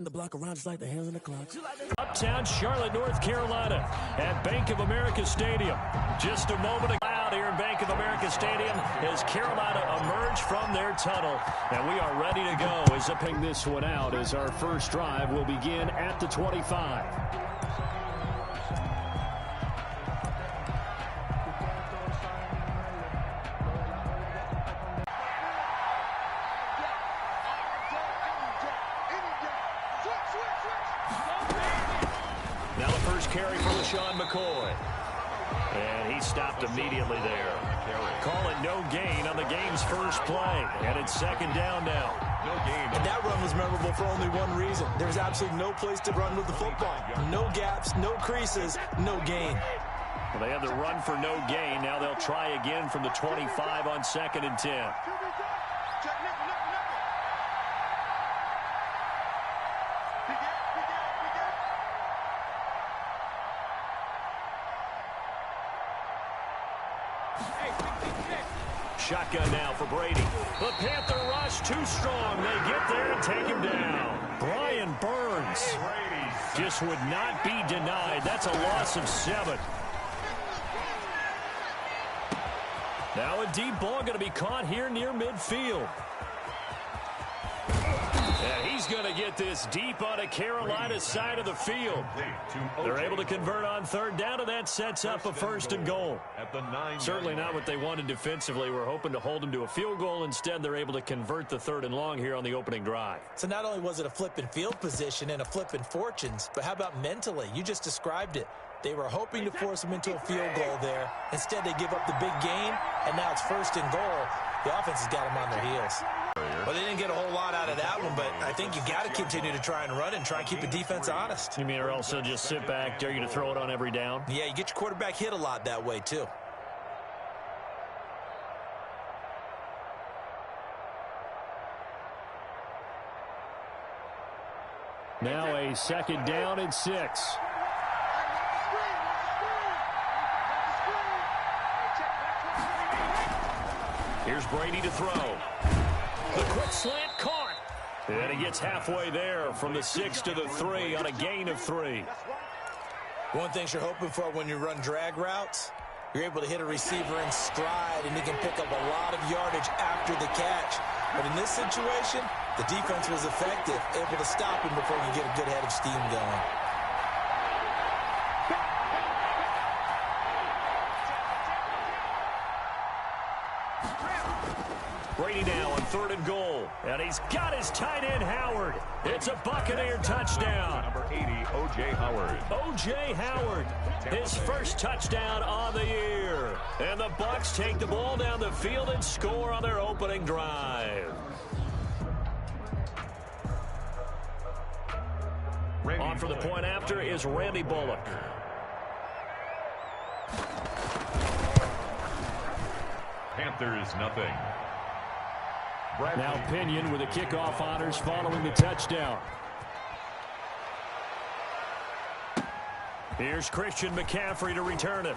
The block around just like the hands in the clock. Uptown Charlotte, North Carolina at Bank of America Stadium. Just a moment ago here in Bank of America Stadium as Carolina emerged from their tunnel. And we are ready to go as upping this one out as our first drive will begin at the 25. Now the first carry for LaShawn McCoy. And he stopped immediately there. Call it no gain on the game's first play. And it's second down now. No gain. And that run was memorable for only one reason. There's absolutely no place to run with the football. No gaps, no creases, no gain. Well, they had the run for no gain. Now they'll try again from the 25 on 2nd and 10. Shotgun now for Brady. The Panther rush too strong. They get there and take him down. Brian Burns just would not be denied. That's a loss of 7. Now a deep ball going to be caught here near midfield. And he's going to get this deep on a Carolina side of the field. They're able to convert on 3rd down, and that sets up a 1st and goal. Certainly not what they wanted defensively. We're hoping to hold them to a field goal. Instead, they're able to convert the 3rd and long here on the opening drive. So not only was it a flipping field position and a flipping fortunes, but how about mentally? You just described it. They were hoping to force them into a field goal there. Instead, they give up the big gain, and now it's 1st and goal. The offense has got them on their heels. Well, they didn't get a whole lot out of that one, but I think you got to continue to try and run and try and keep the defense honest. You mean or else they'll just sit back, dare you to throw it on every down? Yeah, you get your quarterback hit a lot that way, too. Now a 2nd down and 6. Here's Brady to throw. The quick slant caught. And he gets halfway there from the 6 to the 3 on a gain of 3. One thing you're hoping for when you run drag routes, you're able to hit a receiver in stride, and he can pick up a lot of yardage after the catch. But in this situation, the defense was effective, able to stop him before you get a good head of steam going. Brady now on 3rd and goal. And he's got his tight end, Howard. It's a Buccaneer touchdown. Number 80, O.J. Howard. O.J. Howard, his first touchdown on the year. And the Bucs take the ball down the field and score on their opening drive. On for the point after is Randy Bullock. Panthers, nothing. Now Pinion with the kickoff honors following the touchdown. Here's Christian McCaffrey to return it.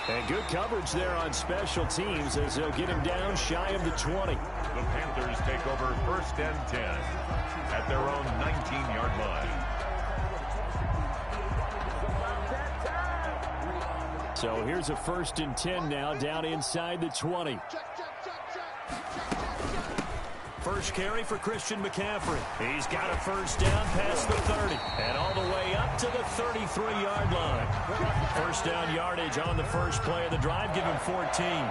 And good coverage there on special teams as they'll get him down shy of the 20. The Panthers take over 1st and 10 at their own 19-yard line. So here's a 1st and 10 now down inside the 20. First carry for Christian McCaffrey. He's got a 1st down past the 30 and all the way up to the 33-yard line. 1st down yardage on the first play of the drive. Give him 14.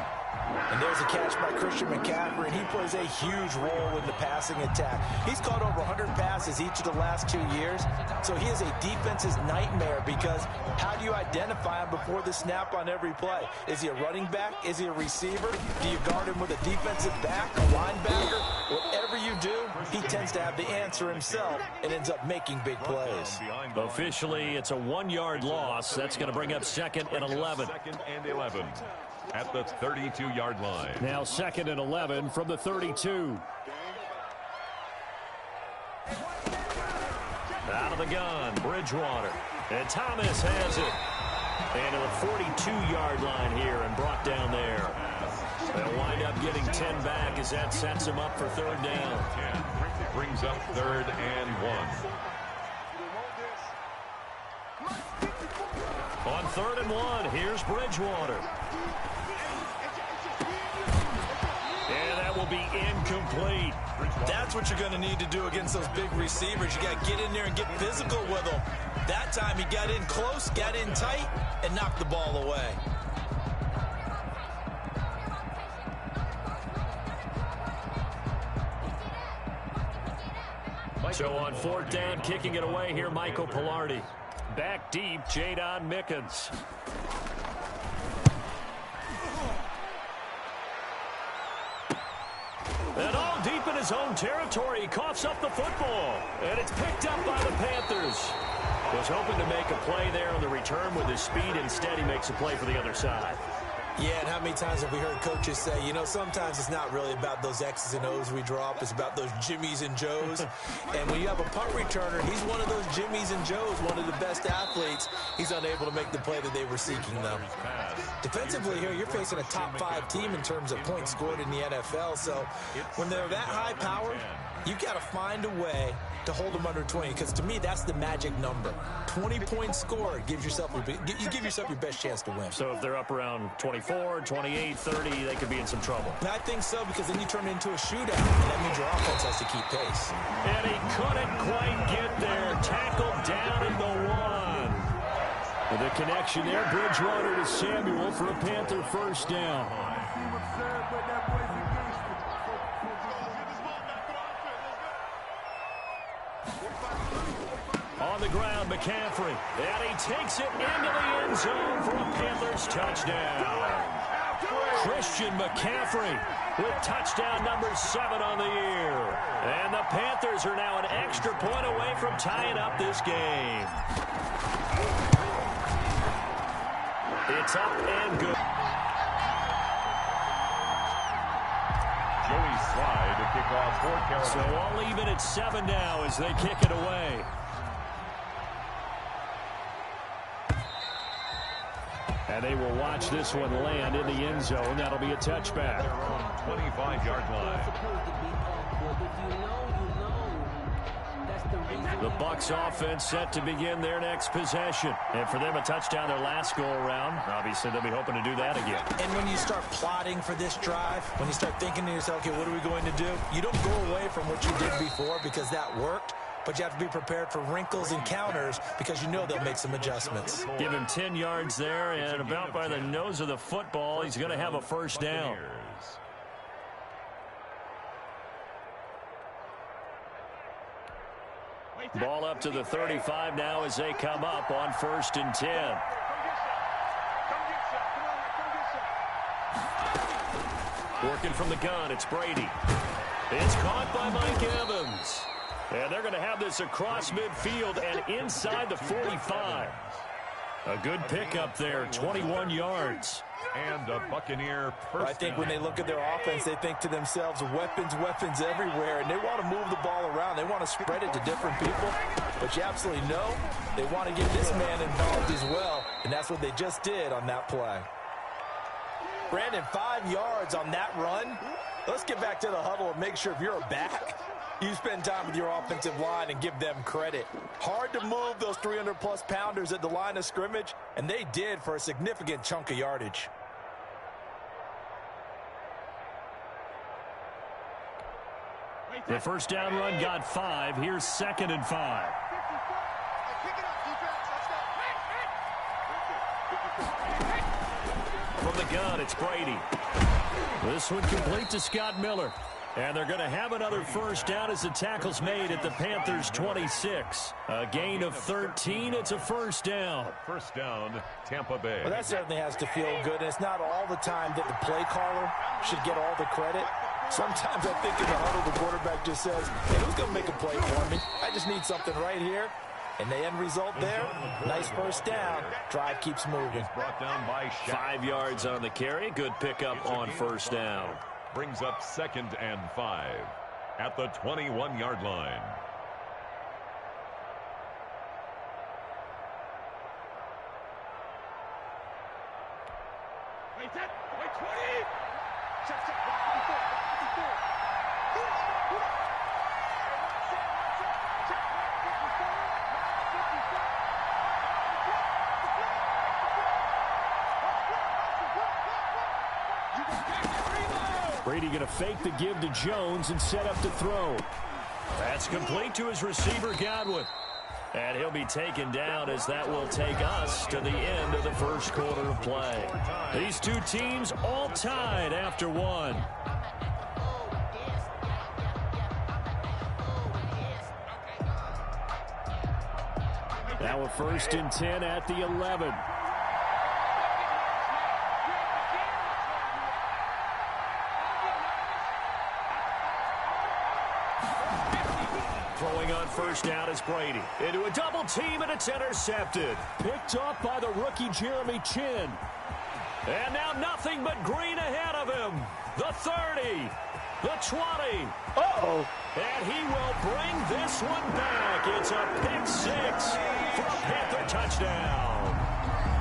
And there's a catch by Christian McCaffrey, and he plays a huge role in the passing attack. He's caught over 100 passes each of the last 2 years, so he is a defense's nightmare because how do you identify him before the snap on every play? Is he a running back? Is he a receiver? Do you guard him with a defensive back, a linebacker? Whatever you do, he tends to have the answer himself and ends up making big plays. Officially, it's a 1-yard loss. That's going to bring up 2nd and 11. 2nd and 11 at the 32-yard line. Now 2nd and 11 from the 32. Out of the gun, Bridgewater. And Thomas has it. And to the 42-yard line here and brought down there. They'll wind up getting 10 back as that sets them up for third down. 10 brings up 3rd and 1. On 3rd and 1, here's Bridgewater. And that will be incomplete. That's what you're going to need to do against those big receivers. You got to get in there and get physical with them. That time he got in close, got in tight, and knocked the ball away. So on 4th down, kicking it away here, Michael Pilardi. Back deep, Jadon Mickens. And all deep in his own territory, he coughs up the football. And it's picked up by the Panthers. Was hoping to make a play there on the return with his speed. Instead, he makes a play for the other side. Yeah, and how many times have we heard coaches say, you know, sometimes it's not really about those X's and O's we drop. It's about those Jimmies and Joes. And when you have a punt returner, he's one of those Jimmies and Joes, one of the best athletes. He's unable to make the play that they were seeking, though. Defensively here, you're facing a top 5 team in terms of points scored in the NFL. So when they're that high powered, you got to find a way to hold them under 20, because to me that's the magic number. 20 points scored gives yourself you give yourself your best chance to win. So if they're up around 24, 28, 30, they could be in some trouble. And I think so, because then you turn it into a shootout, and that means your offense has to keep pace. And he couldn't quite get there. Tackled down in the 1. The connection there, Bridgewater to Samuel for a Panther first down. On the ground, McCaffrey. And he takes it into the end zone for a Panthers touchdown. Christian McCaffrey with touchdown number 7 on the year. And the Panthers are now an extra point away from tying up this game. It's up and good. Joey Slye to kick off for Carolina. So all even at 7 now as they kick it away. And they will watch this one land in the end zone. That'll be a touchback. Their own 25-yard line. The Bucs offense set to begin their next possession. And for them, a touchdown their last go-around. Obviously, they'll be hoping to do that again. And when you start plotting for this drive, when you start thinking to yourself, okay, what are we going to do? You don't go away from what you did before because that worked. But you have to be prepared for wrinkles and counters because you know they'll make some adjustments. Give him 10 yards there, and about by the nose of the football, he's going to have a first down. Ball up to the 35 now as they come up on 1st and 10. Working from the gun, it's Brady. It's caught by Mike Evans. And they're going to have this across midfield and inside the 45. A good pickup there, 21 yards. And a Buccaneer first I think down. when they look at their offense, they think to themselves, weapons, weapons everywhere. And they want to move the ball around. They want to spread it to different people. But you absolutely know they want to get this man involved as well. And that's what they just did on that play. Brandon, 5 yards on that run. Let's get back to the huddle and make sure if you're a back, you spend time with your offensive line and give them credit. Hard to move those 300-plus pounders at the line of scrimmage, and they did for a significant chunk of yardage. The first down run got 5. Here's 2nd and 5. From the gun, it's Brady. This one complete to Scott Miller. And they're going to have another first down as the tackle's made at the Panthers' 26. A gain of 13. It's a first down. First down, Tampa Bay. Well, that certainly has to feel good. And it's not all the time that the play caller should get all the credit. Sometimes I think in the huddle, the quarterback just says, hey, who's going to make a play for me? I just need something right here. And the end result there, nice first down. Drive keeps moving. Brought down by 5 yards on the carry. Good pickup on first down. Brings up 2nd and 5 at the 21-yard line. Brady going to fake the give to Jones and set up to throw. That's complete to his receiver, Godwin. And he'll be taken down as that will take us to the end of the first quarter of play. These two teams all tied after one. Now a 1st and 10 at the 11. Throwing on 1st down is Brady. Into a double team, and it's intercepted. Picked off by the rookie Jeremy Chin. And now nothing but green ahead of him. The 30. The 20. Uh-oh. And he will bring this one back. It's a pick six for a Panther touchdown.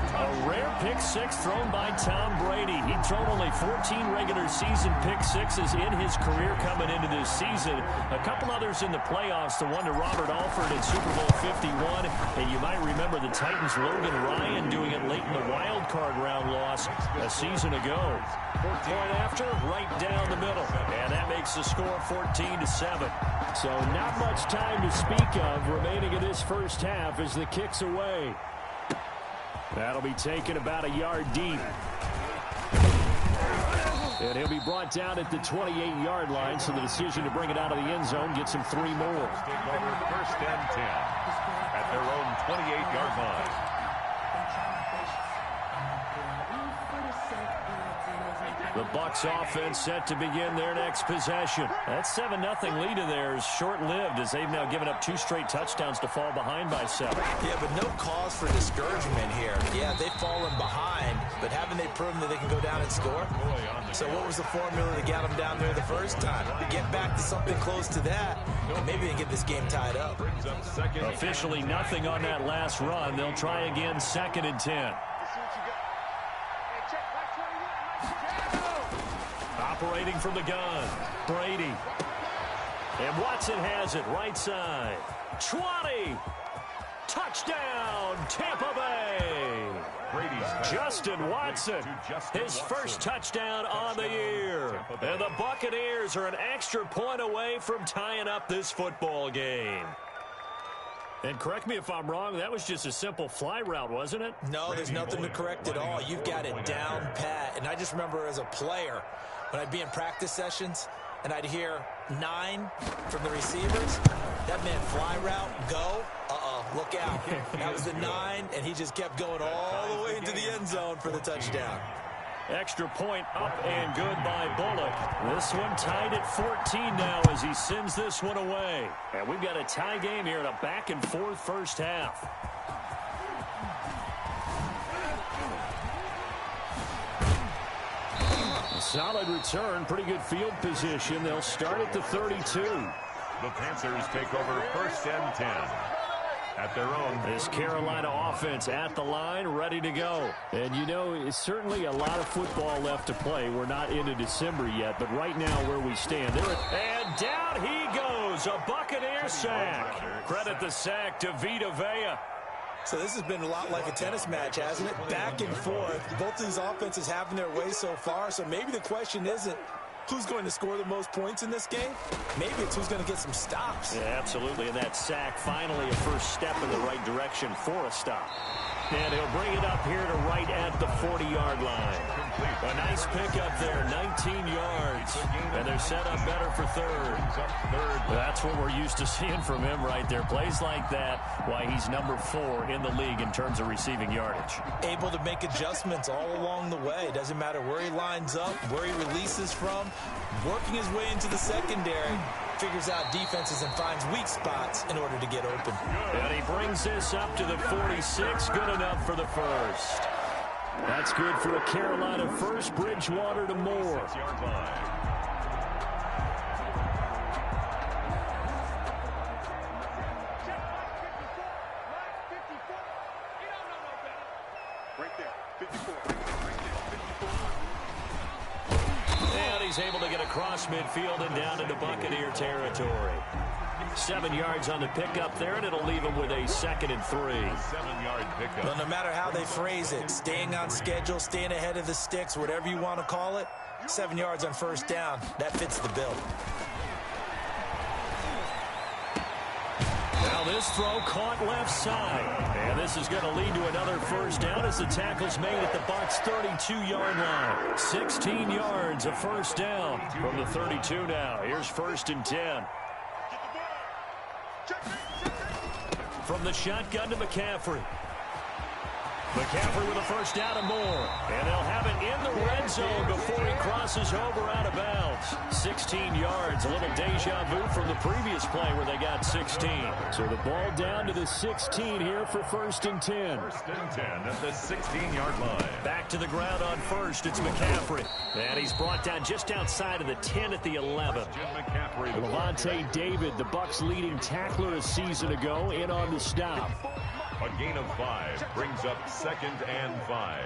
A rare pick six thrown by Tom Brady. He'd thrown only 14 regular season pick sixes in his career coming into this season. A couple others in the playoffs, the one to Robert Alford in Super Bowl 51. And you might remember the Titans' Logan Ryan doing it late in the wild card round loss a season ago. Point after, right down the middle. And that makes the score 14-7. So not much time to speak of remaining in this first half as the kick's away. That'll be taken about a yard deep. And he'll be brought down at the 28-yard line, so the decision to bring it out of the end zone gets him 3 more. Take over 1st and 10 at their own 28-yard line. The Bucs offense set to begin their next possession. That 7-0 lead of theirs short-lived as they've now given up 2 straight touchdowns to fall behind by 7. Yeah, but no cause for discouragement here. Yeah, they've fallen behind, but haven't they proven that they can go down and score? So what was the formula that got them down there the first time? Get back to something close to that, and maybe they get this game tied up. Officially nothing on that last run. They'll try again 2nd and 10. Operating from the gun, Brady. And Watson has it right side. 20. Touchdown, Tampa Bay. Justin Watson, his first touchdown on the year. And the Buccaneers are an extra point away from tying up this football game. And correct me if I'm wrong, that was just a simple fly route, wasn't it? No, there's nothing to correct at all. You've got it down pat. And I just remember as a player, when I'd be in practice sessions and I'd hear 9 from the receivers, that meant fly route, go, look out. That was the 9, and he just kept going all the way into the end zone for the touchdown. Extra point up and good by Bullock. This one tied at 14 now as he sends this one away. And we've got a tie game here in a back-and-forth first half. Solid return, pretty good field position. They'll start at the 32. The Panthers take over 1st and 10 at their own. This Carolina offense at the line, ready to go. And you know, it's certainly a lot of football left to play. We're not into December yet, but right now where we stand. And down he goes, a Buccaneer sack. Credit the sack to Vita Vea. So this has been a lot like a tennis match, hasn't it? Back and forth. Both these offenses having their way so far. So maybe the question isn't who's going to score the most points in this game. Maybe it's who's going to get some stops. Yeah, absolutely. And that sack finally a first step in the right direction for a stop. And he'll bring it up here to right at the 40-yard line. A nice pickup there, 19 yards. And they're set up better for 3rd. That's what we're used to seeing from him right there. Plays like that, why he's number 4 in the league in terms of receiving yardage. Able to make adjustments all along the way. Doesn't matter where he lines up, where he releases from. Working his way into the secondary. Figures out defenses and finds weak spots in order to get open. And he brings this up to the 46. Good enough for the first. That's good for a Carolina first. Bridgewater to Moore. he's able to get across midfield and down into Buccaneer territory. 7 yards on the pickup there, and it'll leave him with a 2nd and 3. 7-yard pickup. Well, no matter how they phrase it, staying on schedule, staying ahead of the sticks, whatever you want to call it, 7 yards on first down, that fits the bill. Now this throw caught left side. And this is going to lead to another first down as the tackle's made at the Bucs' 32-yard line. 16 yards, a first down from the 32 now. Here's 1st and 10. From the shotgun to McCaffrey. McCaffrey with a first down and more. And they'll have it in the red zone before he crosses over out of bounds. 16 yards, a little deja vu from the previous play where they got 16. So the ball down to the 16 here for 1st and 10. 1st and 10 at the 16-yard line. Back to the ground on first, it's McCaffrey. And he's brought down just outside of the 10 at the 11. Levante David, the Bucs' leading tackler a season ago, in on the stop. A gain of 5 brings up 2nd and 5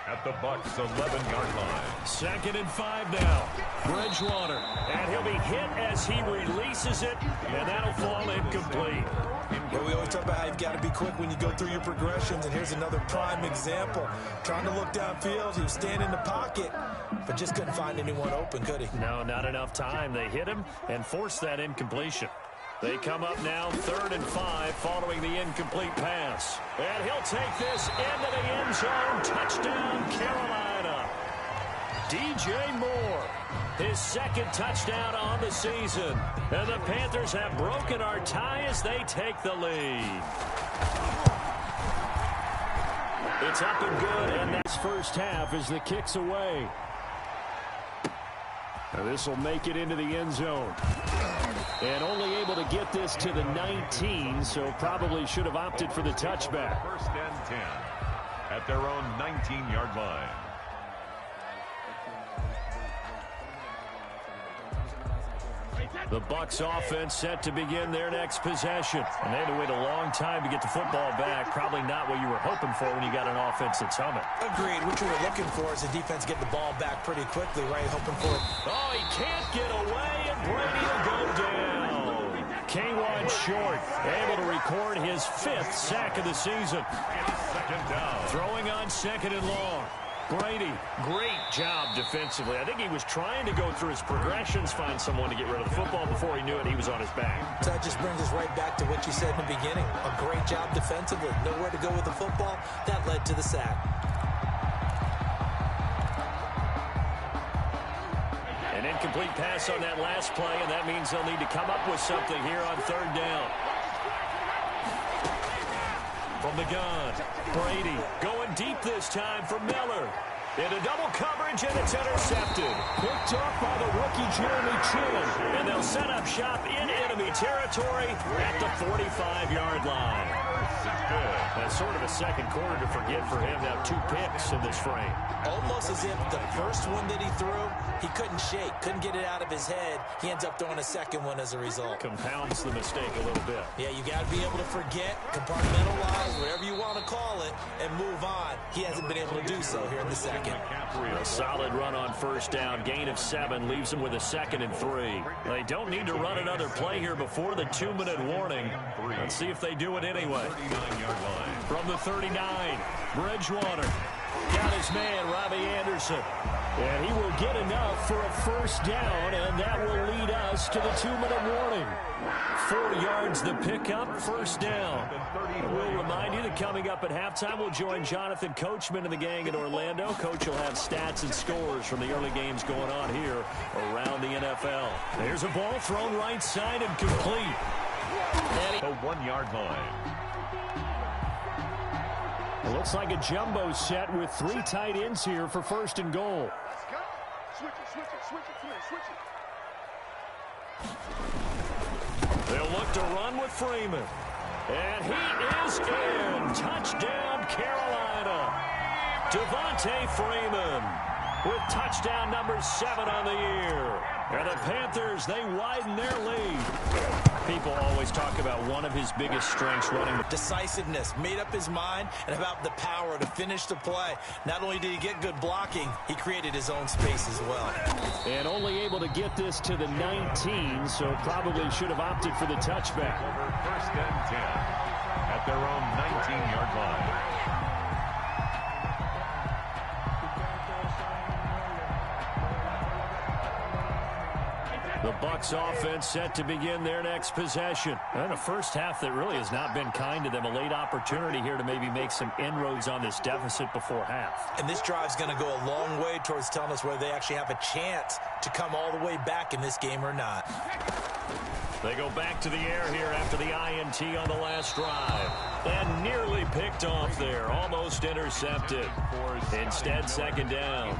at the Bucs' 11-yard line. 2nd and 5 now. Bridgewater. And he'll be hit as he releases it, and that'll fall incomplete. Well, we always talk about how you've got to be quick when you go through your progressions, and here's another prime example. Trying to look downfield, he was standing in the pocket, but just couldn't find anyone open, could he? No, not enough time. They hit him and forced that incompletion. They come up now 3rd and 5 following the incomplete pass. And he'll take this into the end zone. Touchdown, Carolina. DJ Moore, his 2nd touchdown on the season. And the Panthers have broken our tie as they take the lead. It's up and good, and that's first half as the kick's away. Now this will make it into the end zone. And only able to get this to the 19, so probably should have opted for the touchback. 1st and 10 at their own 19-yard line. The Bucs offense set to begin their next possession. And they had to wait a long time to get the football back. Probably not what you were hoping for when you got an offense that's humming. Agreed. What you were looking for is the defense getting the ball back pretty quickly, right? Hoping for it. Oh, he can't get away, and Brady will go down. K1 short, able to record his 5th sack of the season. 2nd down. Throwing on 2nd and long. Brady, great job defensively. I think he was trying to go through his progressions, find someone to get rid of the football. Before he knew it, he was on his back. So that just brings us right back to what you said in the beginning. A great job defensively. Nowhere to go with the football. That led to the sack. An incomplete pass on that last play, and that means they'll need to come up with something here on 3rd down. From the gun, Brady going deep this time for Miller. Into double coverage, and it's intercepted. Picked off by the rookie Jeremy Chin. And they'll set up shop in enemy territory at the 45-yard line. That's sort of a second quarter to forget for him. Now 2 picks in this frame. Almost as if the first one that he threw, he couldn't shake, couldn't get it out of his head. He ends up throwing a second one as a result. Compounds the mistake a little bit. Yeah, you got to be able to forget, compartmentalize, whatever you want to call it, and move on. He hasn't been able to do so here in the second. A solid run on first down. Gain of 7 leaves him with a 2nd and 3. They don't need to run another play here before the 2-minute warning. Let's see if they do it anyway. 39-yard line. From the 39, Bridgewater. Got his man, Robbie Anderson. And he will get enough for a first down, and that will lead us to the 2-minute warning. 4 yards the pickup, first down. We'll remind you that coming up at halftime, we'll join Jonathan Coachman and the gang in Orlando. Coach will have stats and scores from the early games going on here around the NFL. There's a ball thrown right side and complete. The 1-yard line. It looks like a jumbo set with 3 tight ends here for 1st and goal. They'll look to run with Freeman. And he is in. Touchdown, Carolina. Devontae Freeman with touchdown number 7 on the year. And the Panthers, they widen their lead. People always talk about one of his biggest strengths running. Decisiveness, made up his mind, and about the power to finish the play. Not only did he get good blocking, he created his own space as well. And only able to get this to the 19, so probably should have opted for the touchback. Over 1st and 10 at their own 19-yard line. The Bucs offense set to begin their next possession. And a first half that really has not been kind to them. A late opportunity here to maybe make some inroads on this deficit before half. And this drive's going to go a long way towards telling us whether they actually have a chance to come all the way back in this game or not. They go back to the air here after the INT on the last drive. And nearly picked off there. Almost intercepted. Instead, second down.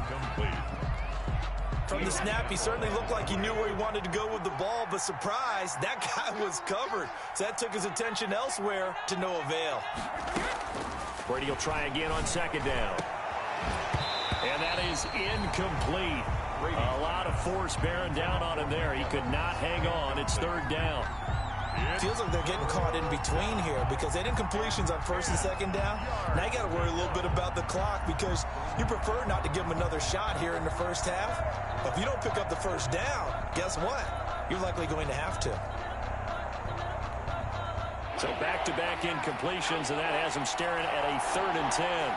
From the snap, he certainly looked like he knew where he wanted to go with the ball, but surprise, that guy was covered. So that took his attention elsewhere to no avail. Brady will try again on second down. And that is incomplete. A lot of force bearing down on him there. He could not hang on. It's third down. Feels like they're getting caught in between here because they did completions on 1st and 2nd down. Now you got to worry a little bit about the clock because you prefer not to give them another shot here in the first half. But if you don't pick up the first down, guess what? You're likely going to have to. So back-to-back incompletions, and that has him staring at a 3rd and 10.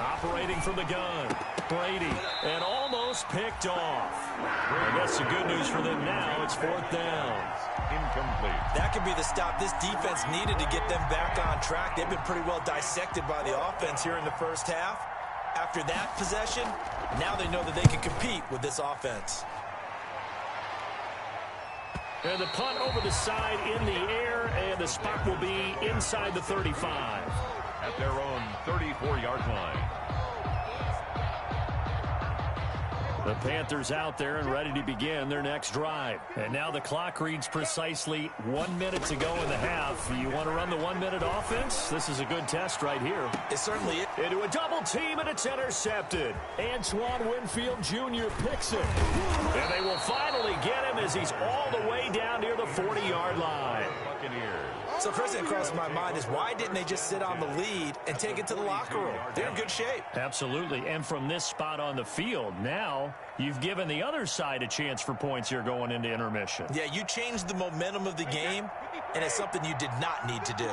Operating from the gun. Brady, and almost picked off. I guess the good news for them now, it's 4th down. Incomplete. That could be the stop this defense needed to get them back on track. They've been pretty well dissected by the offense here in the first half. After that possession, now they know that they can compete with this offense. And the punt over the side in the air, and the spot will be inside the 35. At their own 34-yard line. The Panthers out there and ready to begin their next drive. And now the clock reads precisely 1 minute to go in the half. You want to run the 1-minute offense? This is a good test right here. It certainly is. Into a double team, and it's intercepted. Antoine Winfield Jr. picks it. And they will finally get him as he's all the way down near the 40-yard line. Buccaneers. So first thing that crosses my mind is why didn't they just sit on the lead and take it to the locker room? They're in good shape. Absolutely. And from this spot on the field, now you've given the other side a chance for points here going into intermission. Yeah, you changed the momentum of the game, and it's something you did not need to do.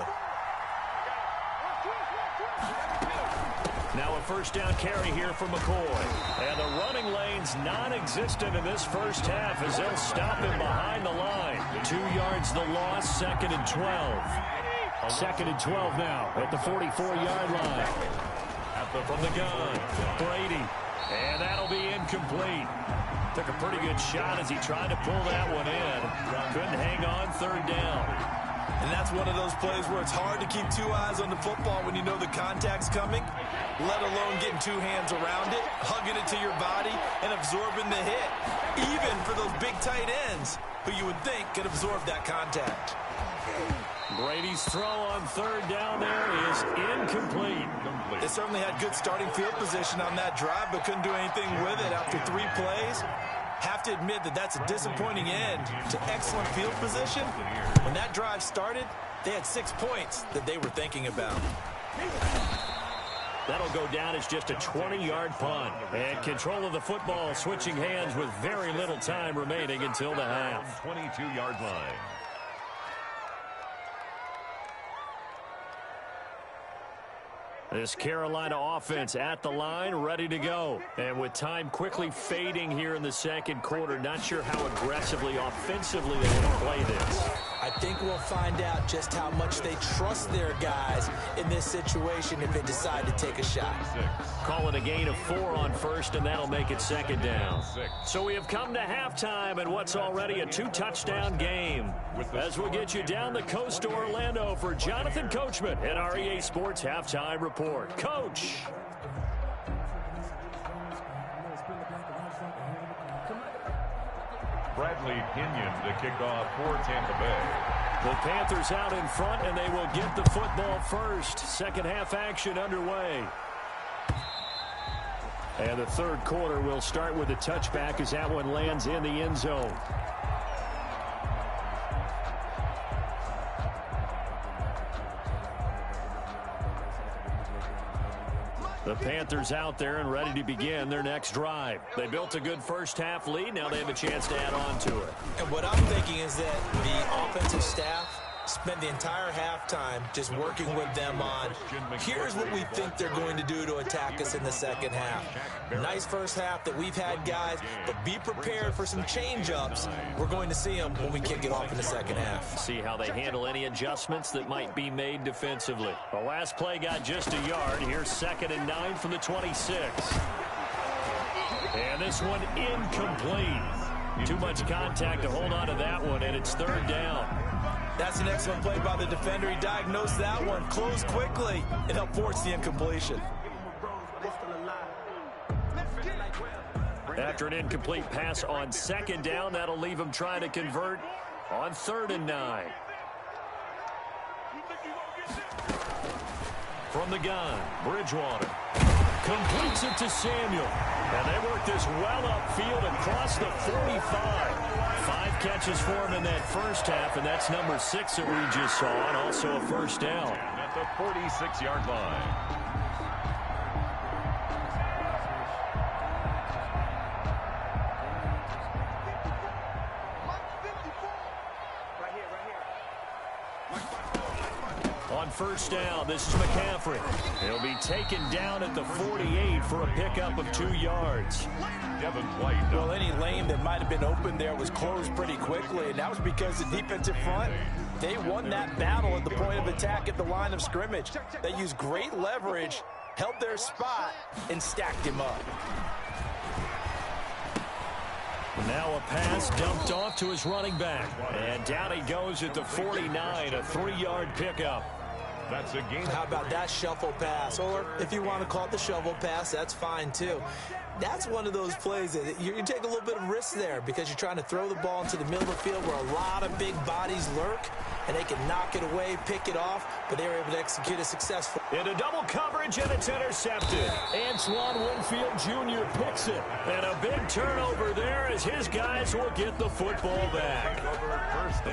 Now a first down carry here for McCoy. And the running lane's non-existent in this first half as they'll stop him behind the line. 2 yards the loss, 2nd and 12. 2nd and 12 now at the 44-yard line. From the gun, Brady. And that'll be incomplete. Took a pretty good shot as he tried to pull that one in. Couldn't hang on, 3rd down. And that's one of those plays where it's hard to keep 2 eyes on the football when you know the contact's coming, let alone getting 2 hands around it, hugging it to your body, and absorbing the hit. Even for those big tight ends who you would think could absorb that contact. Brady's throw on 3rd down there is incomplete. They certainly had good starting field position on that drive, but couldn't do anything with it after 3 plays. Have to admit that that's a disappointing end to excellent field position. When that drive started, they had 6 points that they were thinking about. That'll go down as just a 20-yard punt. And control of the football switching hands with very little time remaining until the half. 22-yard line. This Carolina offense at the line, ready to go. And with time quickly fading here in the second quarter, not sure how aggressively, offensively they want to play this. I think we'll find out just how much they trust their guys in this situation if they decide to take a shot. Call it a gain of 4 on 1st, and that'll make it 2nd down. So we have come to halftime in what's already a 2-touchdown game. As we'll get you down the coast to Orlando for Jonathan Coachman at our EA Sports Halftime Report. Coach. Bradley Pinion to kick off for Tampa Bay. The Panthers out in front, and they will get the football first. Second half action underway. And the third quarter will start with a touchback as that one lands in the end zone. The Panthers out there and ready to begin their next drive. They built a good first-half lead. Now they have a chance to add on to it. And what I'm thinking is that the offensive staff spent the entire halftime just working with them on, here's what we think they're going to do to attack us in the second half. Nice first half that we've had, guys, but be prepared for some change-ups. We're going to see them when we kick it off in the second half. See how they handle any adjustments that might be made defensively. The last play got just a yard. Here's 2nd and 9 from the 26. And this one incomplete. Too much contact to hold on to that one, and it's 3rd down. That's an excellent play by the defender. He diagnosed that one, closed quickly, and helped force the incompletion. After an incomplete pass on 2nd down, that'll leave him trying to convert on 3rd and 9. From the gun, Bridgewater completes it to Samuel. And they work this well upfield across the 45. 5 catches for him in that first half, and that's number 6 that we just saw, and also a first down. At the 46-yard line. On first down, this is McCaffrey. He'll be taken down at the 48 for a pickup of 2 yards. Well, any lane that might have been open there was closed pretty quickly, and that was because the defensive front, they won that battle at the point of attack at the line of scrimmage. They used great leverage, held their spot, and stacked him up. Now a pass dumped off to his running back. And down he goes at the 49, a 3-yard pickup. That's a gain. How about that shuffle pass? Or if you want to call it the shovel pass, that's fine too. That's one of those plays that you take a little bit of risk there because you're trying to throw the ball into the middle of the field where a lot of big bodies lurk, and they can knock it away, pick it off, but they were able to execute a successful. Into double coverage, and it's intercepted. Antoine Winfield Jr. picks it. And a big turnover there as his guys will get the football back.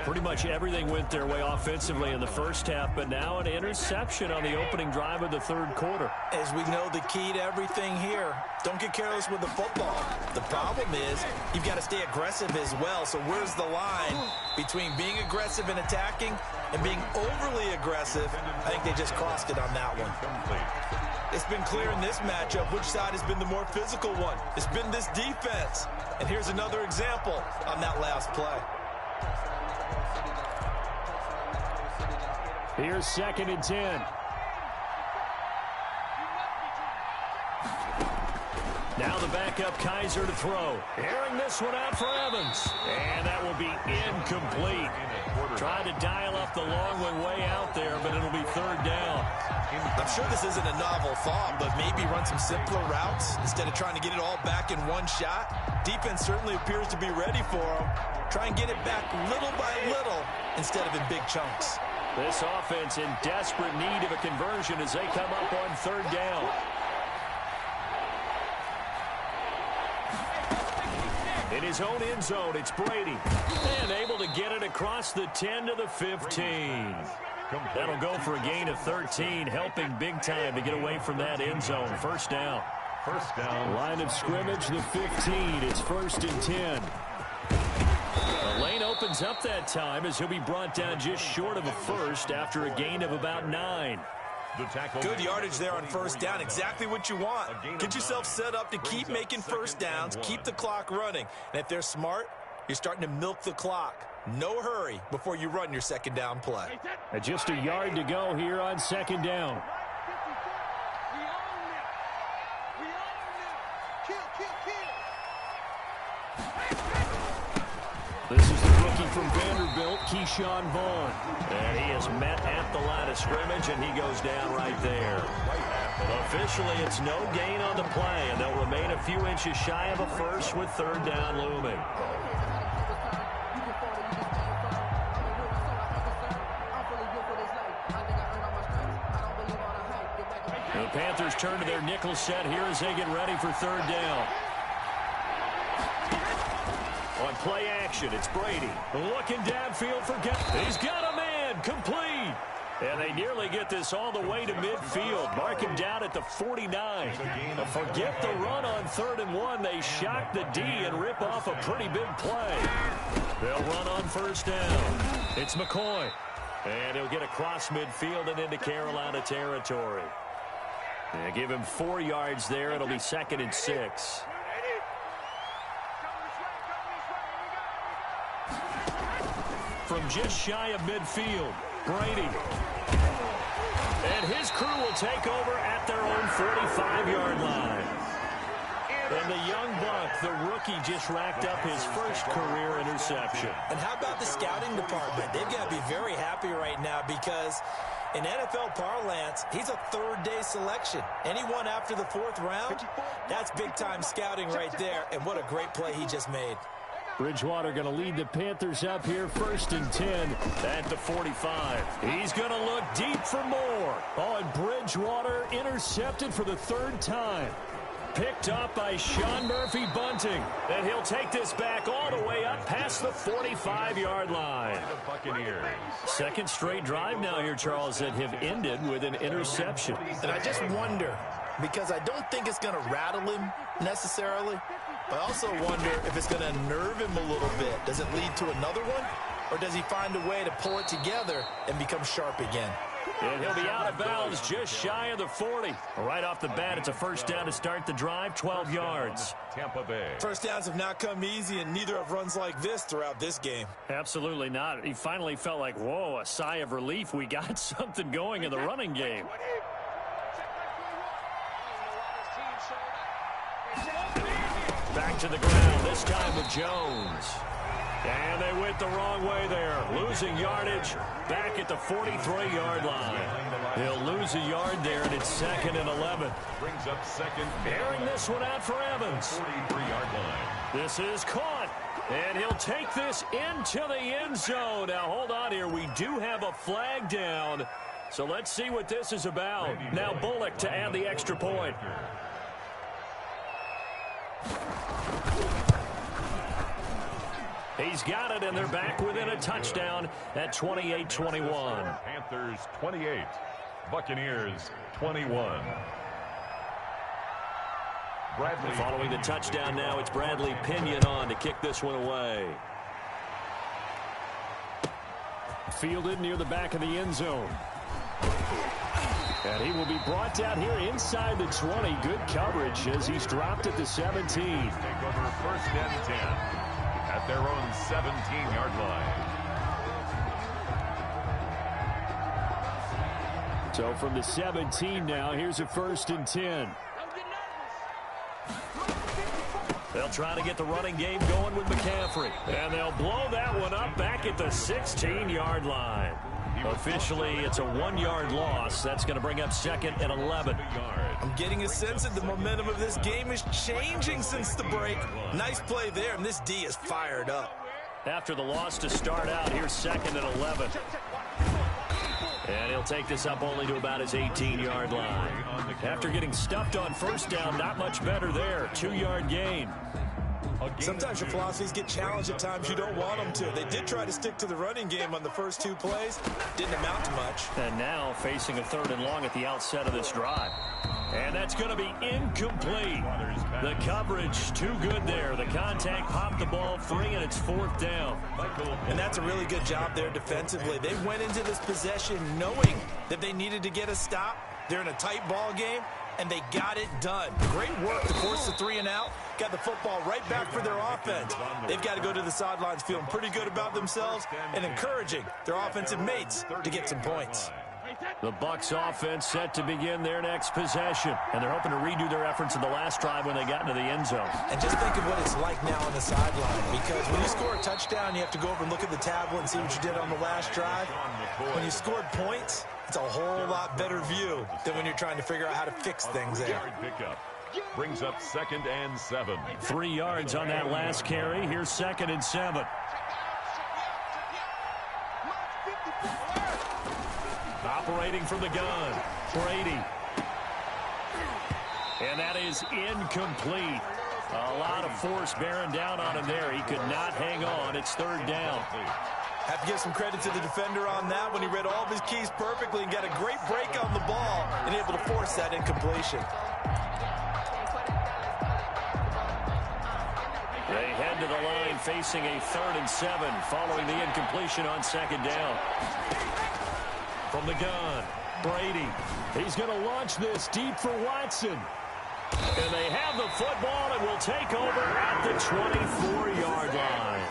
Pretty much everything went their way offensively in the first half, but now an interception on the opening drive of the third quarter. As we know, the key to everything here, don't get careless with the football. The problem is you've got to stay aggressive as well. So where's the line between being aggressive and attacking and being overly aggressive? I think they just crossed it on that one. It's been clear in this matchup which side has been the more physical one. It's been this defense. And here's another example on that last play. Here's 2nd and 10. Now the backup Kaiser to throw. Airing this one out for Evans. And that will be incomplete. Tried to dial up the long one way out there, but it'll be 3rd down. I'm sure this isn't a novel thought, but maybe run some simpler routes instead of trying to get it all back in one shot. Defense certainly appears to be ready for them. Try and get it back little by little instead of in big chunks. This offense in desperate need of a conversion as they come up on 3rd down. In his own end zone, it's Brady. And able to get it across the 10 to the 15. That'll go for a gain of 13, helping big time to get away from that end zone. First down. Line of scrimmage, the 15. It's 1st and 10. The lane opens up that time as he'll be brought down just short of a first after a gain of about 9. Good yardage there on first down. Exactly what you want. Get yourself set up to keep making first downs, keep the clock running. And if they're smart, you're starting to milk the clock. No hurry before you run your second down play. Just a yard to go here on 2nd down. This is the rookie from Vanderbilt, Keyshawn Vaughn. And he is met at the line of scrimmage, and he goes down right there. Officially, it's no gain on the play, and they'll remain a few inches shy of a first with 3rd down looming. The Panthers turn to their nickel set here as they get ready for third down. On play action, it's Brady. Looking downfield for He's got a man. Complete. And they nearly get this all the way to midfield. Mark him down at the 49. Forget the run on 3rd and 1. They shock the D and rip off a pretty big play. They'll run on 1st down. It's McCoy. And he'll get across midfield and into Carolina territory. They give him 4 yards there. It'll be 2nd and 6. From just shy of midfield, Brady. And his crew will take over at their own 45-yard line. And the young buck, the rookie, just racked up his first career interception. And how about the scouting department? They've got to be very happy right now because in NFL parlance, he's a 3rd-day selection. Anyone after the 4th round, that's big-time scouting right there. And what a great play he just made. Bridgewater going to lead the Panthers up here 1st and 10 at the 45. He's going to look deep for more. Oh, and Bridgewater intercepted for the 3rd time. Picked up by Sean Murphy-Bunting. And he'll take this back all the way up past the 45-yard line. Buccaneers. 2nd straight drive now here, Charles, that have ended with an interception. And I just wonder, because I don't think it's going to rattle him necessarily, but I also wonder if it's going to nerve him a little bit. Does it lead to another one? Or does he find a way to pull it together and become sharp again? And he'll be out of bounds just shy of the 40. Right off the bat, it's a 1st down to start the drive, 12 yards. Tampa Bay. 1st downs have not come easy, and neither have runs like this throughout this game. Absolutely not. He finally felt like, whoa, a sigh of relief. We got something going in the running game. Back to the ground, this time with Jones. And they went the wrong way there. Losing yardage back at the 43-yard line. He'll lose a yard there, and it's 2nd and 11. Brings up 2nd. Airing this one out for Evans. 43-yard line. This is caught. And he'll take this into the end zone. Now, hold on here. We do have a flag down. So let's see what this is about. Now Bullock to add the extra point. He's got it, and they're back within a touchdown at 28-21. Panthers 28, Buccaneers 21. Bradley. Following the touchdown now, it's Bradley Pinion on to kick this one away. Fielded near the back of the end zone. And he will be brought down here inside the 20. Good coverage as he's dropped at the 17. Take over 1st and 10 at their own 17-yard line. So from the 17 now, here's a 1st and 10. They'll try to get the running game going with McCaffrey. And they'll blow that one up back at the 16-yard line. Officially, it's a 1-yard loss. That's going to bring up 2nd and 11. I'm getting a sense that the momentum of this game is changing since the break. Nice play there, and this D is fired up. After the loss to start out, here's 2nd and 11. And he'll take this up only to about his 18-yard line. After getting stuffed on 1st down, not much better there. 2-yard gain. Sometimes your philosophies get challenged at times you don't want them to. They did try to stick to the running game on the first 2 plays. Didn't amount to much. And now facing a 3rd and long at the outset of this drive. And that's going to be incomplete. The coverage too good there. The contact popped the ball free, and it's 4th down. And that's a really good job there defensively. They went into this possession knowing that they needed to get a stop. They're in a tight ball game, and they got it done. Great work to force the 3 and out. Got the football right back for their offense. They've got to go to the sidelines feeling pretty good about themselves and encouraging their offensive mates to get some points. The Bucs offense set to begin their next possession. And they're hoping to redo their efforts in the last drive when they got into the end zone. And just think of what it's like now on the sideline. Because when you score a touchdown, you have to go over and look at the tablet and see what you did on the last drive. When you scored points, it's a whole lot better view than when you're trying to figure out how to fix things there. Brings up 2nd and 7. 3 yards on that last carry. Here's 2nd and 7. Operating from the gun, Brady. And that is incomplete. A lot of force bearing down on him there. He could not hang on. It's third down. Have to give some credit to the defender on that when he read all of his keys perfectly and got a great break on the ball and able to force that incompletion. They head to the line facing a 3rd and 7 following the incompletion on second down. From the gun, Brady. He's going to launch this deep for Watson. And they have the football and will take over at the 24-yard line.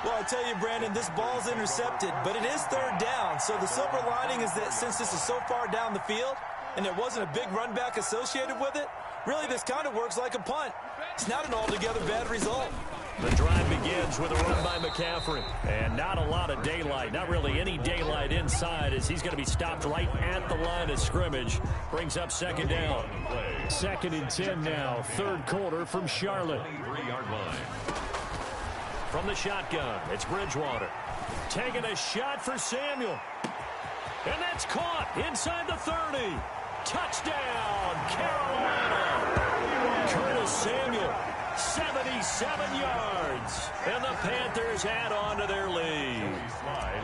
Well, I tell you, Brandon, this ball's intercepted, but it is third down. So the silver lining is that since this is so far down the field and there wasn't a big run back associated with it, really this kind of works like a punt. It's not an altogether bad result. The drive begins with a run by McCaffrey. And not a lot of daylight, not really any daylight inside as he's going to be stopped right at the line of scrimmage. Brings up second down. 2nd and 10 now, third quarter from Charlotte. 3-yard line. From the shotgun, it's Bridgewater. Taking a shot for Samuel. And that's caught inside the 30. Touchdown, Carolina. Curtis Samuel. 77 yards. And the Panthers add on to their lead.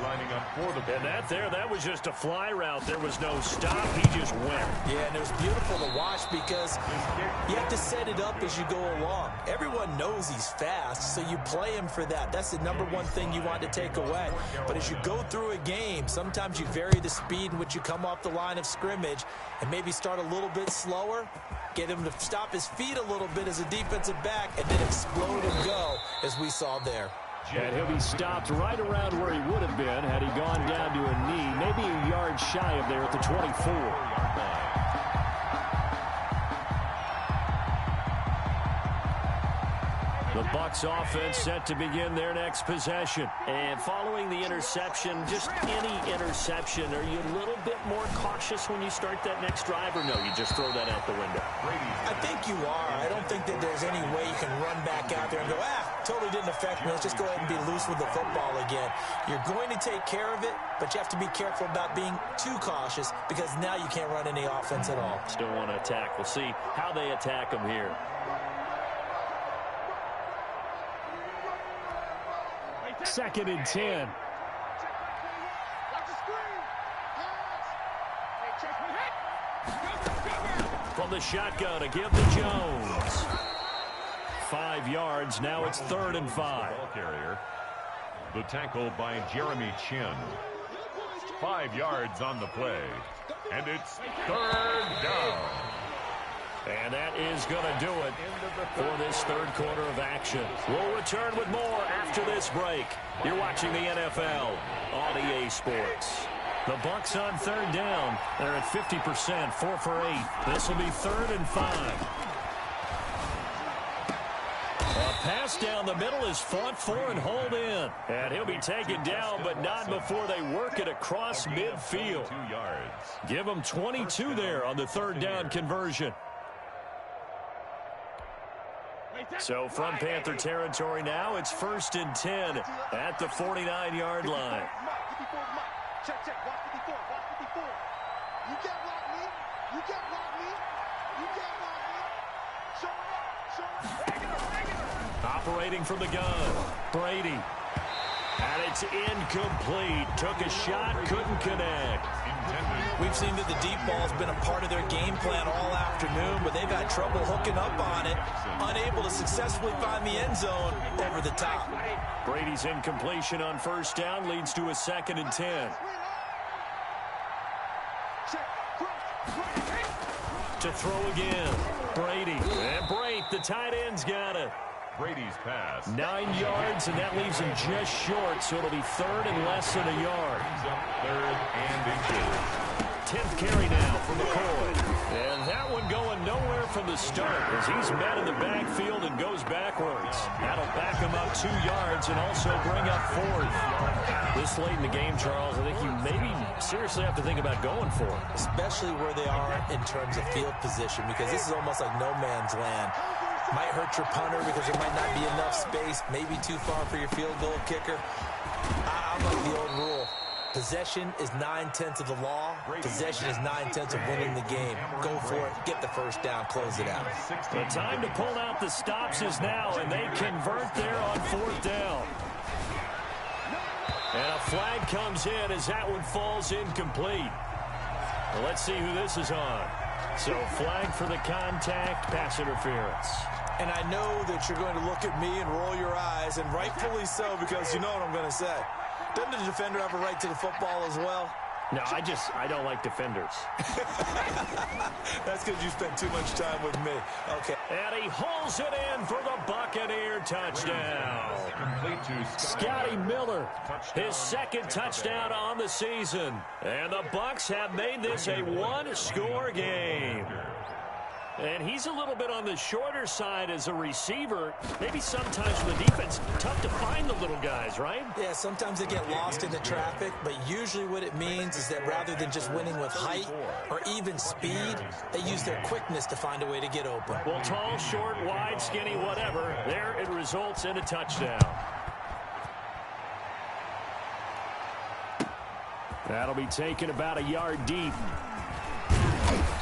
Lining up for the and that was just a fly route. There was no stop. He just went. Yeah, and it was beautiful to watch because you have to set it up as you go along. Everyone knows he's fast, so you play him for that. That's the number one thing you want to take away. But as you go through a game, sometimes you vary the speed in which you come off the line of scrimmage and maybe start a little bit slower. Get him to stop his feet a little bit as a defensive back and then explode and go, as we saw there. And he'll be stopped right around where he would have been had he gone down to a knee, maybe a yard shy of there at the 24. The Bucs offense set to begin their next possession. And following the interception, just any interception, are you a little bit more cautious when you start that next drive, or no, you just throw that out the window? I think you are. I don't think that there's any way you can run back out there and go, totally didn't affect me. Let's just go ahead and be loose with the football again. You're going to take care of it, but you have to be careful about being too cautious because now you can't run any offense at all. Still want to attack. We'll see how they attack them here. Second and 10. From the shotgun to give to Jones. 5 yards. Now it's 3rd and 5. Ball carrier. The tackle by Jeremy Chin. 5 yards on the play. And it's 3rd down. And that is going to do it for this third quarter of action. We'll return with more after this break. You're watching the NFL on EA Sports. The Bucs on 3rd down. They're at 50%, 4 for 8. This will be 3rd and 5. A pass down the middle is fought for and hauled in. And he'll be taken down, but not before they work it across midfield. 2 yards. Give them 22 there on the 3rd down conversion. So from Panther territory now, it's 1st and 10 at the 49-yard line. Check, watch 54, watch 54. You can't block me. You can't block me. You can't block me. Show up. Operating from the gun, Brady. And it's incomplete. Took a shot, couldn't connect. We've seen that the deep ball's been a part of their game plan all afternoon, but they've had trouble hooking up on it, unable to successfully find the end zone over the top. Brady's incompletion on 1st down leads to a 2nd and 10. To throw again, Brady. And Brate, the tight end's got it. Brady's pass. 9 yards, and that leaves him just short, so it'll be 3rd and less than a yard. 3rd and inches. 10th carry now for McCoy. And that one going nowhere from the start as he's met in the backfield and goes backwards. That'll back him up 2 yards and also bring up 4th. This late in the game, Charles, I think you maybe seriously have to think about going for it. Especially where they are in terms of field position, because this is almost like no man's land. Might hurt your punter because there might not be enough space, maybe too far for your field goal kicker. I like the old rule. Possession is 9/10 of the law. Possession is 9/10 of winning the game. Go for it. Get the first down. Close it out. The time to pull out the stops is now, and they convert there on 4th down. And a flag comes in as that one falls incomplete. Well, let's see who this is on. So flag for the contact, pass interference. And I know that you're going to look at me and roll your eyes, and rightfully so, because you know what I'm going to say. Doesn't the defender have a right to the football as well? No, I don't like defenders. That's because you spent too much time with me. Okay. And he hauls it in for the Buccaneer touchdown. Scotty Miller, his second touchdown on the season. And the Bucs have made this a one-score game. And he's a little bit on the shorter side as a receiver. Maybe sometimes for the defense, tough to find the little guys, right? Yeah, sometimes they get lost in the traffic, but usually what it means is that rather than just winning with height or even speed, they use their quickness to find a way to get open. Well, tall, short, wide, skinny, whatever, there it results in a touchdown. That'll be taken about a yard deep.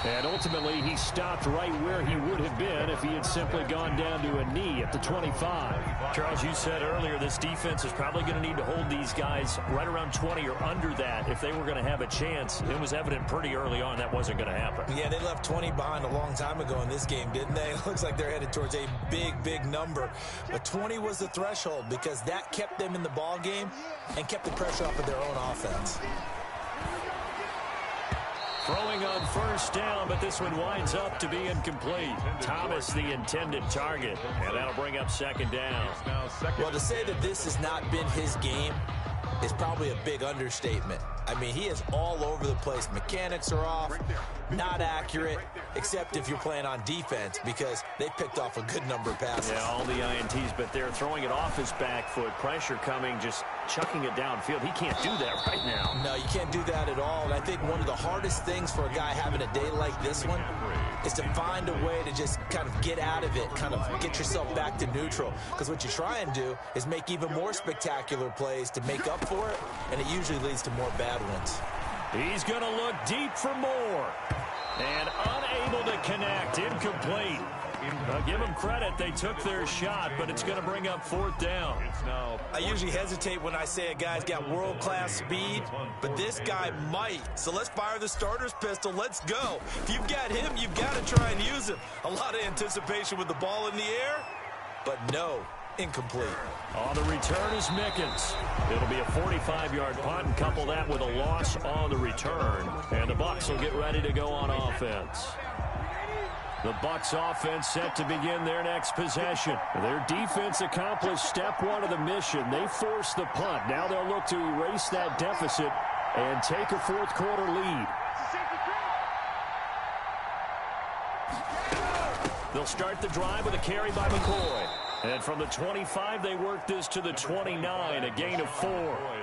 And ultimately, he stopped right where he would have been if he had simply gone down to a knee at the 25. Charles, you said earlier this defense is probably going to need to hold these guys right around 20 or under that if they were going to have a chance. It was evident pretty early on that wasn't going to happen. Yeah, they left 20 behind a long time ago in this game, didn't they? It looks like they're headed towards a big number. But 20 was the threshold because that kept them in the ball game and kept the pressure off of their own offense. Throwing on first down, but this one winds up to be incomplete. Thomas, the intended target, and that'll bring up second down. Well, to say that this has not been his game is probably a big understatement. I mean, he is all over the place. Mechanics are off, not accurate, except if you're playing on defense because they picked off a good number of passes. Yeah, all the INTs, but they're throwing it off his back foot. Pressure coming, just chucking it downfield. He can't do that right now. No, you can't do that at all. And I think one of the hardest things for a guy having a day like this one is to find a way to just kind of get out of it, kind of get yourself back to neutral. Because what you try and do is make even more spectacular plays to make up for it, and it usually leads to more bad ones. He's going to look deep for more. And unable to connect, incomplete. I'll give them credit, they took their shot, but it's going to bring up fourth down. I usually hesitate when I say a guy's got world-class speed, but this guy might. So let's fire the starter's pistol. Let's go. If you've got him, you've got to try and use him. A lot of anticipation with the ball in the air, but no, incomplete. On the return is Mickens. It'll be a 45-yard punt and couple that with a loss on the return. And the Bucs will get ready to go on offense. The Bucs offense set to begin their next possession. Their defense accomplished step one of the mission. They forced the punt. Now they'll look to erase that deficit and take a fourth quarter lead. They'll start the drive with a carry by McCoy. And from the 25, they work this to the 29, a gain of 4.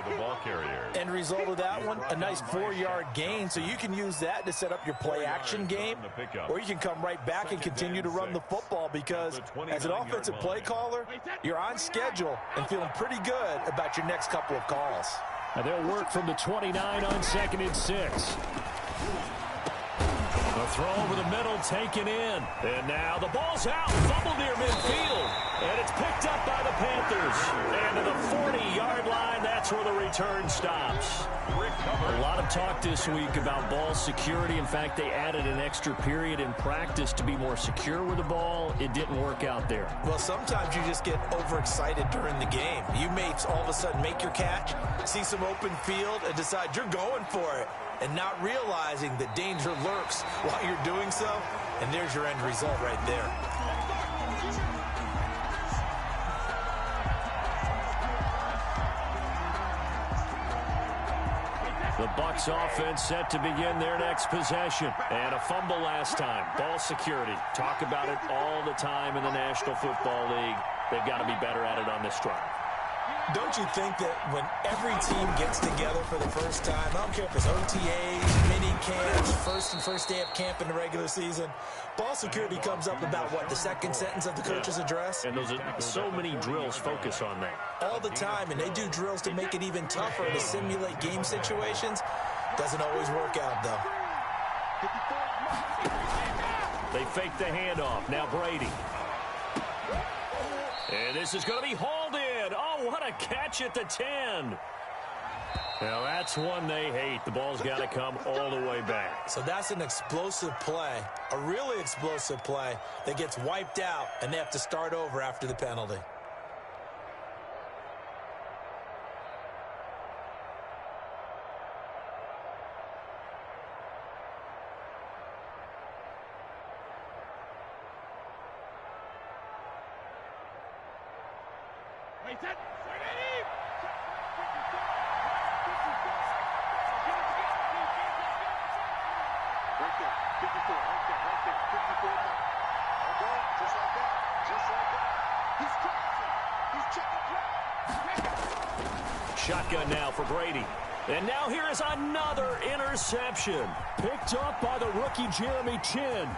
The ball carrier. End result of that one, a nice 4-yard gain, so you can use that to set up your play-action game, or you can come right back and continue to run the football because as an offensive play caller, you're on schedule and feeling pretty good about your next couple of calls. And they'll work from the 29 on 2nd and 6. A throw over the middle, taken in. And now the ball's out, fumbled near midfield. And it's picked up by the Panthers. And to the 40-yard line, that's where the return stops. A lot of talk this week about ball security. In fact, they added an extra period in practice to be more secure with the ball. It didn't work out there. Well, sometimes you just get overexcited during the game. You may all of a sudden make your catch, see some open field, and decide you're going for it, and not realizing the danger lurks while you're doing so. And there's your end result right there. The Bucs offense set to begin their next possession. And a fumble last time. Ball security. Talk about it all the time in the National Football League. They've got to be better at it on this drive. Don't you think that when every team gets together for the first time, I don't care if it's OTAs, mini camps, first day of camp in the regular season, ball security comes up about, what, the second sentence of the coach's address? And those are so many drills focus on that. All the time, and they do drills to make it even tougher to simulate game situations. Doesn't always work out, though. They fake the handoff. Now Brady. And this is going to be hauled in. Oh, what a catch at the 10. Now, that's one they hate. The ball's got to come all the way back. So that's an explosive play, a really explosive play that gets wiped out, and they have to start over after the penalty. Shotgun now for Brady. And now here is another interception. Picked up by the rookie Jeremy Chin.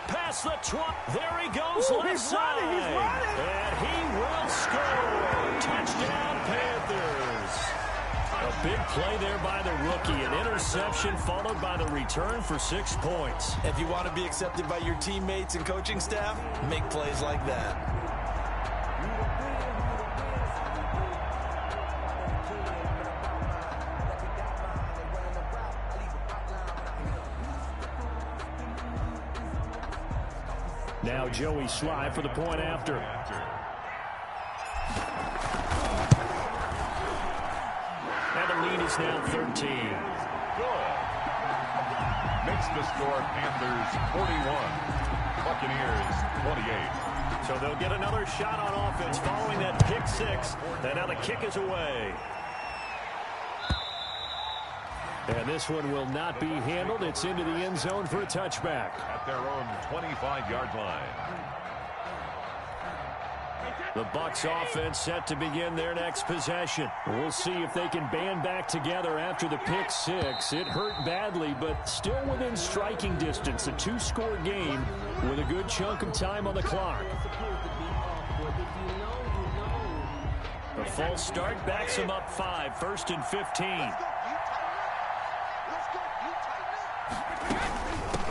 Past the 20. There he goes left side. He's running. And he will score. Touchdown Panthers. A big play there by the rookie. An interception followed by the return for 6 points. If you want to be accepted by your teammates and coaching staff, make plays like that. Now Joey Sly for the point after. And the lead is now 13. Good. Makes the score Panthers 41, Buccaneers 28. So they'll get another shot on offense following that pick six. And now the kick is away. And this one will not be handled. It's into the end zone for a touchback. At their own 25-yard line. The Bucs offense set to begin their next possession. We'll see if they can band back together after the pick six. It hurt badly, but still within striking distance. A 2-score game with a good chunk of time on the clock. A false start backs them up 5, 1st and 15.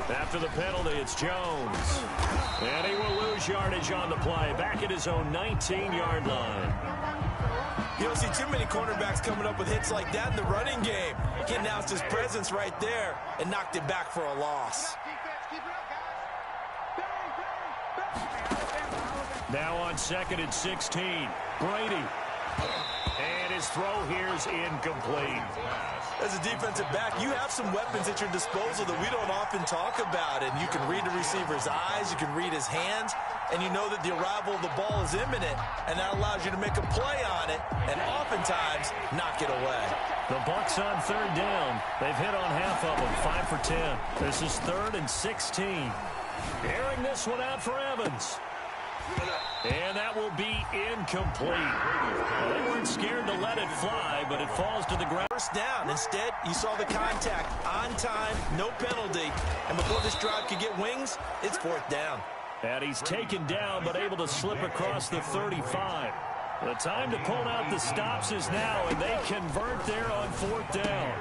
After the penalty, it's Jones. And he will lose yardage on the play. Back at his own 19-yard line. You don't see too many cornerbacks coming up with hits like that in the running game. He announced his presence right there and knocked it back for a loss. Now on 2nd and 16. Brady. And his throw here is incomplete. As a defensive back, you have some weapons at your disposal that we don't often talk about. And you can read the receiver's eyes, you can read his hands, and you know that the arrival of the ball is imminent, and that allows you to make a play on it and oftentimes knock it away. The Bucs on 3rd down. They've hit on half of them, 5 for 10. This is 3rd and 16. Airing this one out for Evans. And that will be incomplete. They weren't scared to let it fly, but it falls to the ground. First down. Instead, you saw the contact on time, no penalty. And before this drive could get wings, it's 4th down. And he's taken down, but able to slip across the 35. The time to pull out the stops is now, and they convert there on 4th down.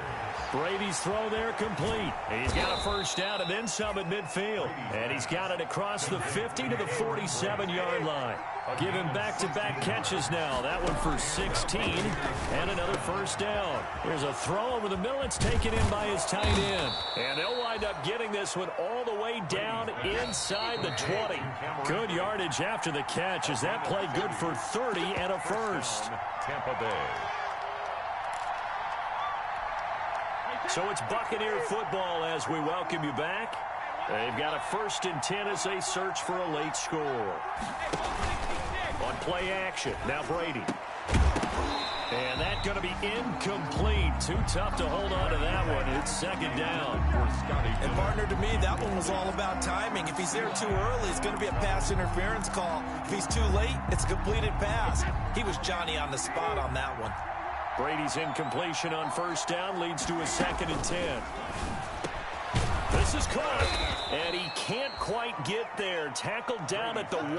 Brady's throw there complete. He's got a first down and then some at midfield. And he's got it across the 50 to the 47-yard line. Give him back-to-back catches now. That one for 16 and another first down. Here's a throw over the middle. It's taken in by his tight end. And they'll wind up getting this one all the way down inside the 20. Good yardage after the catch. Is that play good for 30 and a first? Tampa Bay. So it's Buccaneer football as we welcome you back. They've got a 1st and 10 as they search for a late score. On play action, now Brady. And that's going to be incomplete. Too tough to hold on to that one. It's second down. And partner, to me, that one was all about timing. If he's there too early, it's going to be a pass interference call. If he's too late, it's a completed pass. He was Johnny on the spot on that one. Brady's incompletion on first down leads to a 2nd and 10. This is caught, and he can't quite get there. Tackled down at the 1.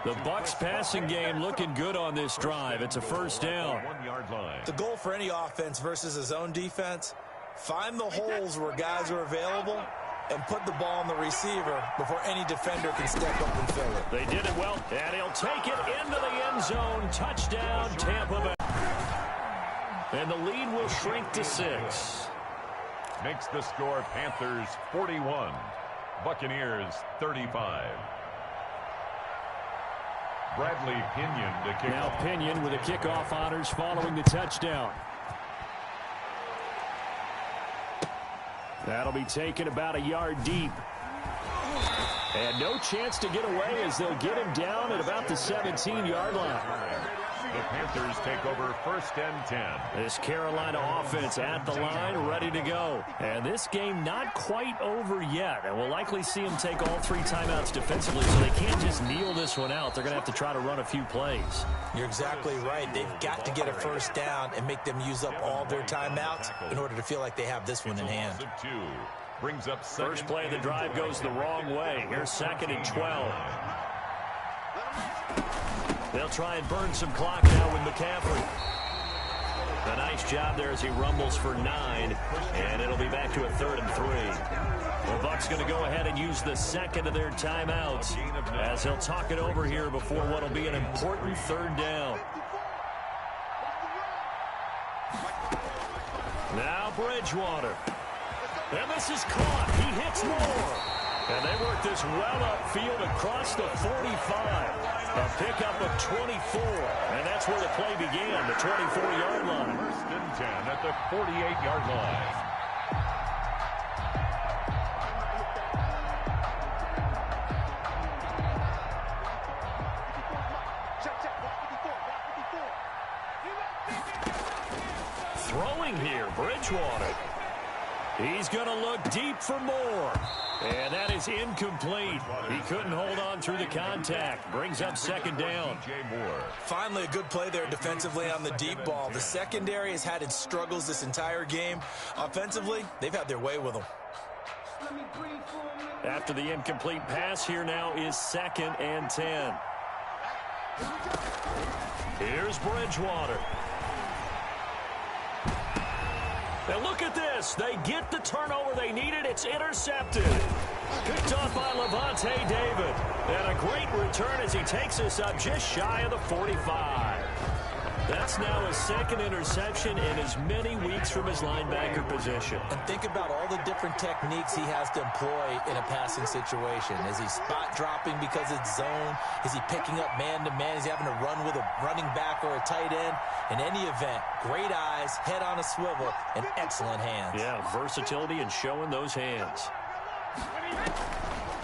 The Bucs passing game looking good on this drive. It's a first down. 1 yard line. The goal for any offense versus his own defense, find the holes where guys are available and put the ball on the receiver before any defender can step up and fill it. They did it well, and he'll take it into the end zone. Touchdown, Tampa Bay. And the lead will shrink to 6. Makes the score Panthers 41, Buccaneers 35. Bradley Pinion to kick now off. Pinion with the kickoff honors following the touchdown. That'll be taken about a yard deep. And no chance to get away as they'll get him down at about the 17-yard line. The Panthers take over 1st and 10. This Carolina offense at the line, ready to go. And this game not quite over yet. And we'll likely see them take all 3 timeouts defensively, so they can't just kneel this one out. They're going to have to try to run a few plays. You're exactly right. They've got to get a first down and make them use up all their timeouts in order to feel like they have this one in hand. Brings up first play of the drive goes the wrong way. Here's 2nd and 12. They'll try and burn some clock now with McCaffrey. A nice job there as he rumbles for 9, and it'll be back to a 3rd and 3. The Bucs going to go ahead and use the 2nd of their timeouts as he'll talk it over here before what will be an important 3rd down. Now Bridgewater. And this is caught. He hits Moore. And they work this well upfield across the 45. A pickup of 24. And that's where the play began, the 24-yard line. 1st and 10 at the 48-yard line. Throwing here, Bridgewater. He's going to look deep for Moore. And that is incomplete. He couldn't hold on through the contact. Brings up 2nd down. Finally, a good play there defensively on the deep ball. The secondary has had its struggles this entire game. Offensively, they've had their way with them. After the incomplete pass, here now is 2nd and 10. Here's Bridgewater. Now look at this. They get the turnover they needed. It's intercepted. Picked off by Levante David. And a great return as he takes us up just shy of the 45. That's now his 2nd interception in as many weeks from his linebacker position. And think about all the different techniques he has to employ in a passing situation. Is he spot dropping because it's zone? Is he picking up man-to-man? Is he having to run with a running back or a tight end? In any event, great eyes, head on a swivel, and excellent hands. Yeah, versatility and showing those hands.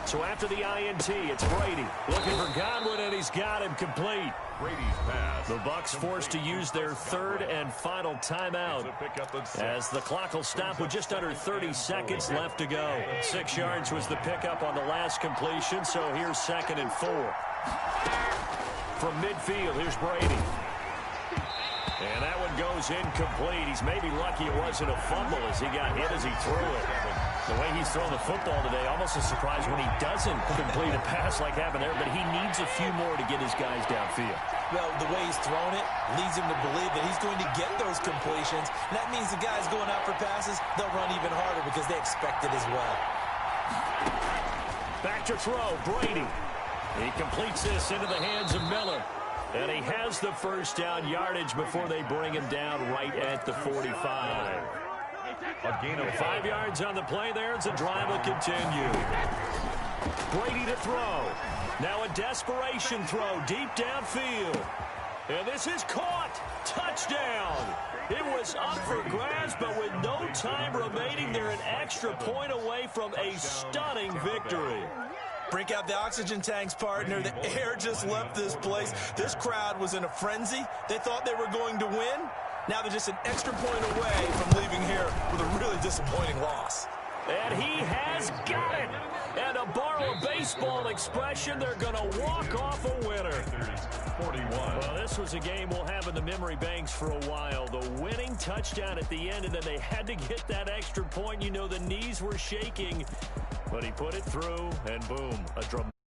So after the INT, it's Brady looking for Godwin, and he's got him complete. Brady's pass. The Bucs forced to use their 3rd and final timeout as the clock will stop with just under 30 seconds left to go. 6 yards was the pickup on the last completion, so here's 2nd and 4. From midfield, here's Brady. And that one goes incomplete. He's maybe lucky it wasn't a fumble as he got hit as he threw it. The way he's throwing the football today, almost a surprise when he doesn't complete a pass like happened there, but he needs a few more to get his guys downfield. Well, the way he's thrown it leads him to believe that he's going to get those completions. And that means the guys going out for passes, they'll run even harder because they expect it as well. Back to throw, Brady. He completes this into the hands of Miller. And he has the first down yardage before they bring him down right at the 45. A gain of 5 yards on the play there as the drive will continue. Brady to throw. Now a desperation throw deep downfield. And this is caught. Touchdown. It was up for grabs, but with no time remaining, they're an extra point away from a stunning victory. Break out the oxygen tanks, partner. The air just left this place. This crowd was in a frenzy. They thought they were going to win. Now they're just an extra point away from leaving here with a really disappointing loss. And he has got it. And to borrow a baseball expression, they're going to walk off a winner. 41. Well, this was a game we'll have in the memory banks for a while. The winning touchdown at the end, and then they had to get that extra point. You know, the knees were shaking, but he put it through, and boom, a dramatic